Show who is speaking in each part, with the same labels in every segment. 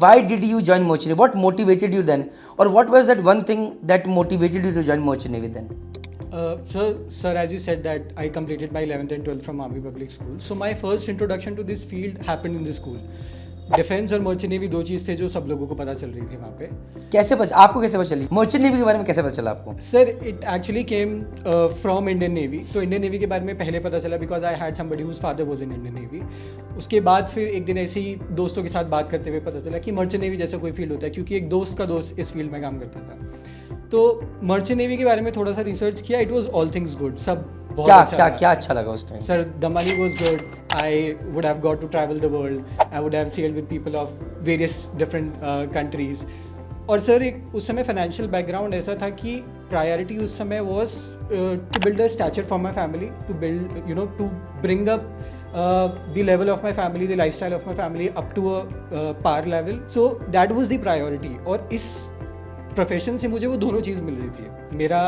Speaker 1: why did you join Merchant Navy? What motivated you then? Or what was that one thing that motivated you to join Merchant Navy then?
Speaker 2: Sir, as you said that I completed my 11th and 12th from Army Public School. So my first introduction to this field happened in this school. Defence और merchant navy दो चीज़ थे जो सब लोगों को पता चल रही थी वहाँ पे.
Speaker 1: कैसे आपको कैसे पता चली मर्चेंट नेवी के बारे में? कैसे पता चला आपको?
Speaker 2: Sir it actually came from Indian Navy. तो इंडियन नेवी के बारे में पहले पता चला because I had somebody whose father was in Indian Navy. उसके बाद फिर एक दिन ऐसे ही दोस्तों के साथ बात करते हुए पता चला कि मर्चेंट नेवी जैसा कोई फील्ड होता है, क्योंकि एक दोस्त का दोस्त इस फील्ड में काम करता था. तो मर्चेंट नेवी के बारे में थोड़ा सा रिसर्च किया. It was all things good. सब
Speaker 1: क्या अच्छा लगा उस time?
Speaker 2: Sir, the money was good. I would have got to travel the world. I would have sailed with people of various different countries. और सर एक उस समय फाइनेंशियल बैकग्राउंड ऐसा था कि प्रायोरिटी उस समय was to build a stature for my family, to build to bring up the level of my family, the lifestyle of my family up to a par level. So that was the priority. और इस profession से मुझे वो दोनों चीज़ मिल रही थी. मेरा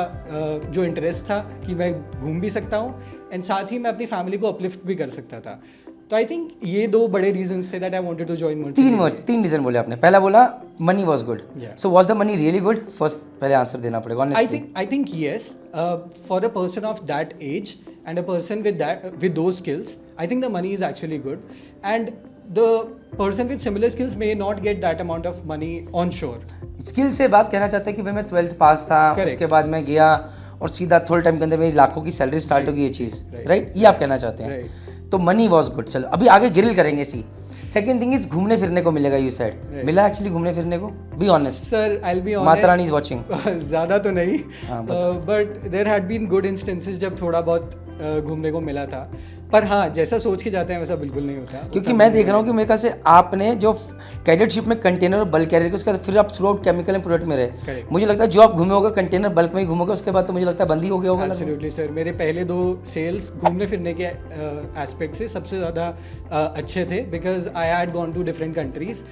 Speaker 2: जो इंटरेस्ट था कि मैं घूम भी सकता हूँ एंड साथ ही मैं अपनी फैमिली को अपलिफ्ट भी कर सकता था. तो आई थिंक ये दो बड़े रीजंस थे that I wanted to join merchant.
Speaker 1: तीन रीजन बोले आपने. पहला बोला money was good. So was the money really good? First पहले आंसर देना पड़ेगा honestly.
Speaker 2: I think yes. For a person of that age and a person with those skills, I think the money is actually good, and the person with similar skills may not get that amount of money on shore.
Speaker 1: Skill से बात कहना चाहते हैं कि भाई मैं 12th पास था. Correct. उसके बाद मैं गया और सीधा थोड़े टाइम के अंदर मेरी लाखों की सैलरी स्टार्ट होगी. ये चीज़ राइट ये आप कहना चाहते हैं. तो मनी वॉज गुड. चलो अभी आगे ग्रिल करेंगे इसी. सेकंड थिंग इज घूमने फिरने को मिलेगा. यू साइड मिला एक्चुअली घूमने फिरने को? Be honest
Speaker 2: sir. I will be honest.
Speaker 1: Mata Rani is watching.
Speaker 2: ज़्यादा तो नहीं, but there had been good instances जब थोड़ा बहुत घूमने को मिला था. पर हाँ, जैसा सोच के जाते हैं वैसा बिल्कुल नहीं होता.
Speaker 1: क्योंकि मैं देख रहा हूँ कि मेरे ख्याल से आपने जो कैडेटशिप में कंटेनर और बल्क कैरियर, उसके बाद फिर आप through out chemical and product में रहे. मुझे लगता है जो आप घूमे होगा कंटेनर बल्क में ही घूमोगे, उसके बाद तो मुझे लगता है बंदी हो गया होगा.
Speaker 2: Absolutely sir. मेरे पहले 2 सेल्स घूमने फिरने के एस्पेक्ट से सबसे ज़्यादा अच्छे थे because I had gone to different countries.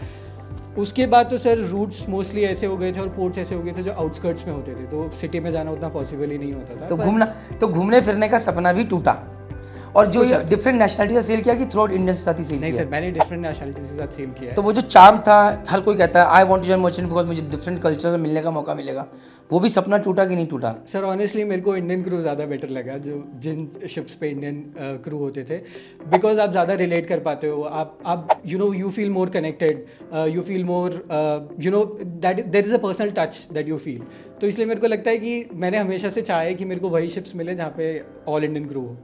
Speaker 2: उसके बाद तो सर रूट्स मोस्टली ऐसे हो गए थे और पोर्ट्स ऐसे हो गए थे जो आउटस्कर्ट्स में होते थे, तो सिटी में जाना उतना पॉसिबल ही नहीं होता था.
Speaker 1: तो घूमने फिरने का सपना भी टूटा. और जो डिफरेंट नेशनलिटी का सेल किया कि थ्रू आउट इंडियन के साथ ही सेल
Speaker 2: नहीं किया? सर मैंने डिफरेंट नेशनलिटीज के साथ सेल किया है.
Speaker 1: तो वो जो चार्म था, हर कोई कहता है I want to join merchant because मुझे डिफरेंट कल्चर में मिलने का मौका मिलेगा. वो भी सपना टूटा कि नहीं टूटा?
Speaker 2: सर ऑनेस्टली मेरे को इंडियन क्रू ज़्यादा बेटर लगा, जो जिन शिप्स पे इंडियन क्रू होते थे, बिकॉज आप ज़्यादा रिलेट कर पाते हो. आप you feel more connected, you feel more that there is a personal touch that you feel. तो इसलिए मेरे को लगता है कि मैंने हमेशा से चाहा है कि मेरे को वही शिप्स मिले जहाँ पे ऑल इंडियन क्रू हो.